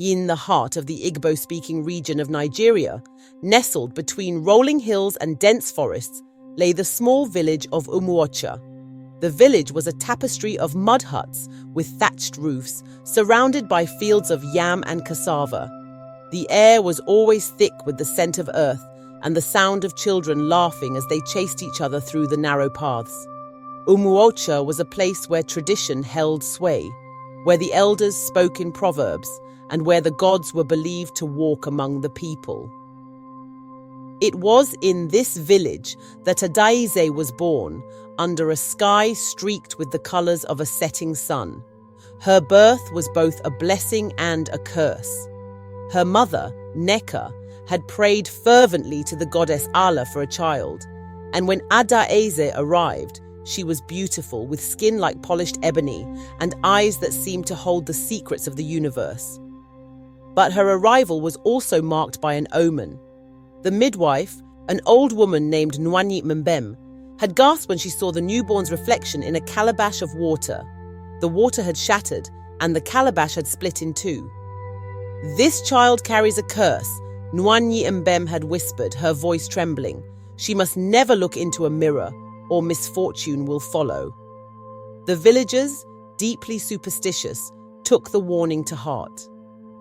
In the heart of the Igbo-speaking region of Nigeria, nestled between rolling hills and dense forests, lay the small village of Umuocha. The village was a tapestry of mud huts with thatched roofs, surrounded by fields of yam and cassava. The air was always thick with the scent of earth and the sound of children laughing as they chased each other through the narrow paths. Umuocha was a place where tradition held sway, where the elders spoke in proverbs, and where the gods were believed to walk among the people. It was in this village that Adaeze was born, under a sky streaked with the colors of a setting sun. Her birth was both a blessing and a curse. Her mother, Neka, had prayed fervently to the goddess Allah for a child, and when Adaeze arrived, she was beautiful, with skin like polished ebony and eyes that seemed to hold the secrets of the universe. But her arrival was also marked by an omen. The midwife, an old woman named Nwanyi Mbem, had gasped when she saw the newborn's reflection in a calabash of water. The water had shattered, and the calabash had split in two. "This child carries a curse," Nwanyi Mbem had whispered, her voice trembling. "She must never look into a mirror, or misfortune will follow." The villagers, deeply superstitious, took the warning to heart.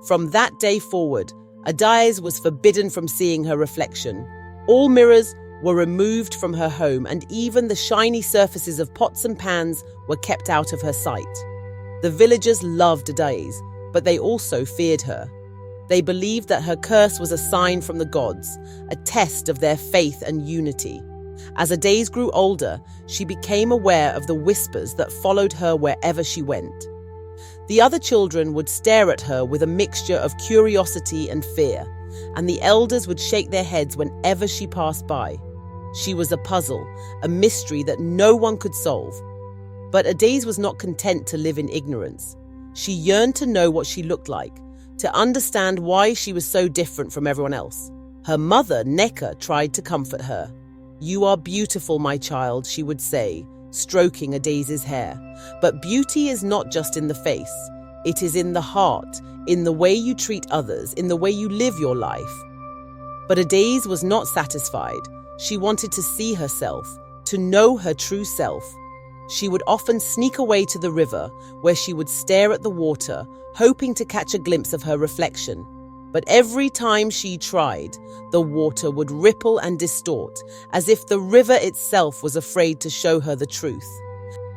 From that day forward, Adaeze was forbidden from seeing her reflection. All mirrors were removed from her home, and even the shiny surfaces of pots and pans were kept out of her sight. The villagers loved Adaeze, but they also feared her. They believed that her curse was a sign from the gods, a test of their faith and unity. As Adaeze grew older, she became aware of the whispers that followed her wherever she went. The other children would stare at her with a mixture of curiosity and fear, and the elders would shake their heads whenever she passed by. She was a puzzle, a mystery that no one could solve. But Adaeze was not content to live in ignorance. She yearned to know what she looked like, to understand why she was so different from everyone else. Her mother, Neka, tried to comfort her. "You are beautiful, my child," she would say, stroking Adaeze's hair. "But beauty is not just in the face. It is in the heart, in the way you treat others, in the way you live your life." But Adaeze was not satisfied. She wanted to see herself, to know her true self. She would often sneak away to the river, where she would stare at the water, hoping to catch a glimpse of her reflection. But every time she tried, the water would ripple and distort, as if the river itself was afraid to show her the truth.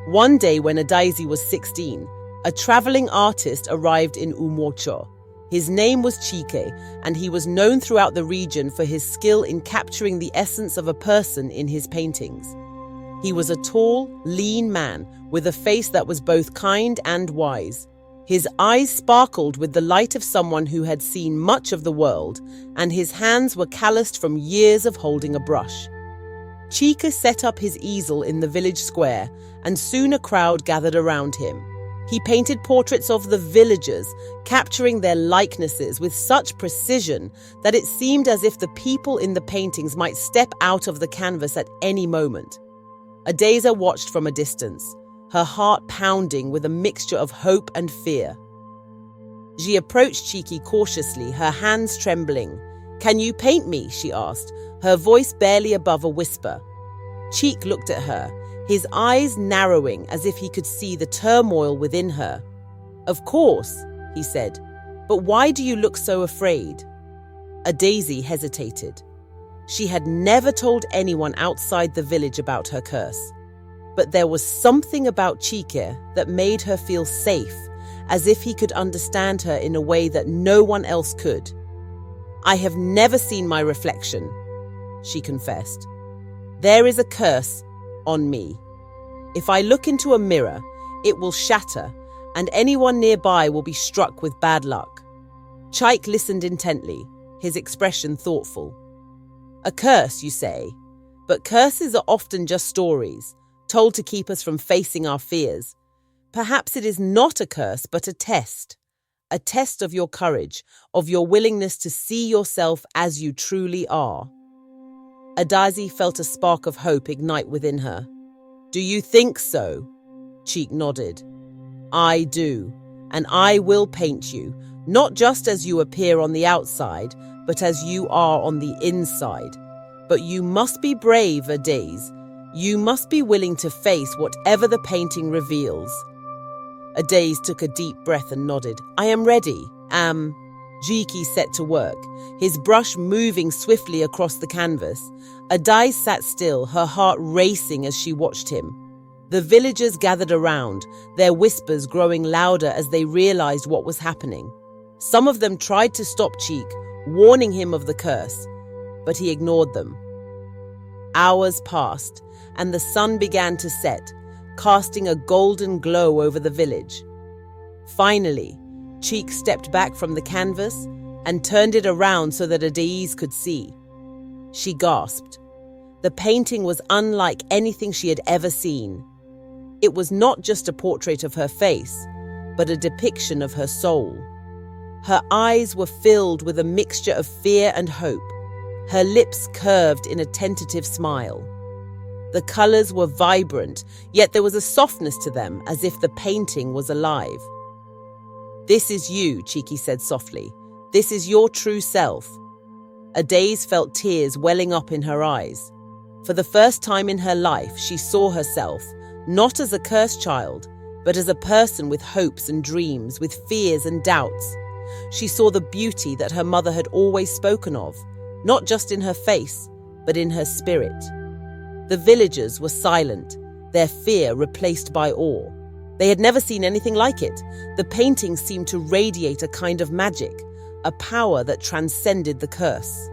One day when Adaeze was 16, a traveling artist arrived in Umuocha. His name was Chike, and he was known throughout the region for his skill in capturing the essence of a person in his paintings. He was a tall, lean man with a face that was both kind and wise. His eyes sparkled with the light of someone who had seen much of the world, and his hands were calloused from years of holding a brush. Chika set up his easel in the village square, and soon a crowd gathered around him. He painted portraits of the villagers, capturing their likenesses with such precision that it seemed as if the people in the paintings might step out of the canvas at any moment. Adaeze watched from a distance, her heart pounding with a mixture of hope and fear. She approached Chiki cautiously, her hands trembling. "Can you paint me?" she asked, her voice barely above a whisper. Cheek looked at her, his eyes narrowing as if he could see the turmoil within her. "Of course," he said, "but why do you look so afraid?" Adaeze hesitated. She had never told anyone outside the village about her curse. But there was something about Chike that made her feel safe, as if he could understand her in a way that no one else could. "I have never seen my reflection," she confessed. "There is a curse on me. If I look into a mirror, it will shatter, and anyone nearby will be struck with bad luck." Chike listened intently, his expression thoughtful. "A curse, you say? But curses are often just stories, told to keep us from facing our fears. Perhaps it is not a curse, but a test of your courage, of your willingness to see yourself as you truly are." Adaeze felt a spark of hope ignite within her. "Do you think so?" Cheek nodded. "I do, and I will paint you, Not just as you appear on the outside, but as you are on the inside. But you must be brave, Adaeze. You must be willing to face whatever the painting reveals. Adaeze took a deep breath and nodded. I am ready. Jiki set to work, his brush moving swiftly across the canvas. Adaeze sat still, her heart racing as she watched him. The villagers gathered around, their whispers growing louder as they realized what was happening. Some of them tried to stop Cheek, warning him of the curse, but he ignored them. Hours passed, and the sun began to set, casting a golden glow over the village. Finally, Cheek stepped back from the canvas and turned it around so that Adaeze could see. She gasped. The painting was unlike anything she had ever seen. It was not just a portrait of her face, but a depiction of her soul. Her eyes were filled with a mixture of fear and hope, her lips curved in a tentative smile. The colors were vibrant, yet there was a softness to them, as if the painting was alive. This is you, Cheeky said softly. This is your true self. Adaeze felt tears welling up in her eyes. For the first time in her life, she saw herself, not as a cursed child, but as a person with hopes and dreams, with fears and doubts. She saw the beauty that her mother had always spoken of, not just in her face, but in her spirit. The villagers were silent, their fear replaced by awe. They had never seen anything like it. The painting seemed to radiate a kind of magic, a power that transcended the curse.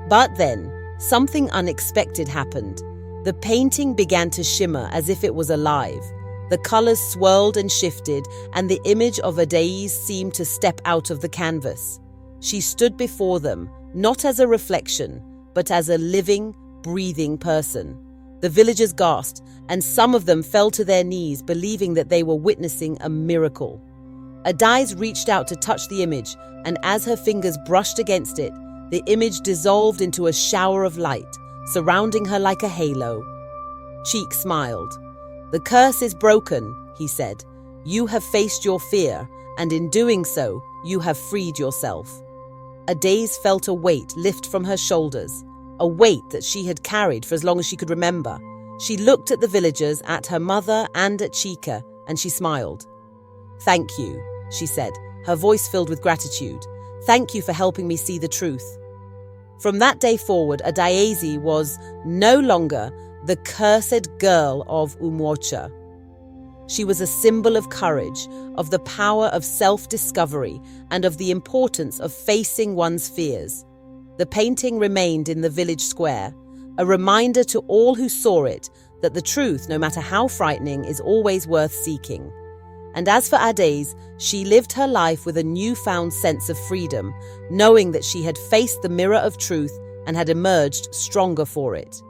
But then, something unexpected happened. The painting began to shimmer as if it was alive. The colors swirled and shifted, and the image of Adaeze seemed to step out of the canvas. She stood before them, not as a reflection, but as a living, breathing person. The villagers gasped, and some of them fell to their knees, believing that they were witnessing a miracle. Adaeze reached out to touch the image, and as her fingers brushed against it, the image dissolved into a shower of light, surrounding her like a halo. Cheek smiled. The curse is broken, he said. You have faced your fear, and in doing so, you have freed yourself. Adaeze felt a weight lift from her shoulders, a weight that she had carried for as long as she could remember. She looked at the villagers, at her mother and at Chika, and she smiled. Thank you, she said, her voice filled with gratitude. Thank you for helping me see the truth. From that day forward, Adaeze was no longer the cursed girl of Umwocha. She was a symbol of courage, of the power of self-discovery, and of the importance of facing one's fears. The painting remained in the village square, a reminder to all who saw it that the truth, no matter how frightening, is always worth seeking. And as for Adaeze, she lived her life with a newfound sense of freedom, knowing that she had faced the mirror of truth and had emerged stronger for it.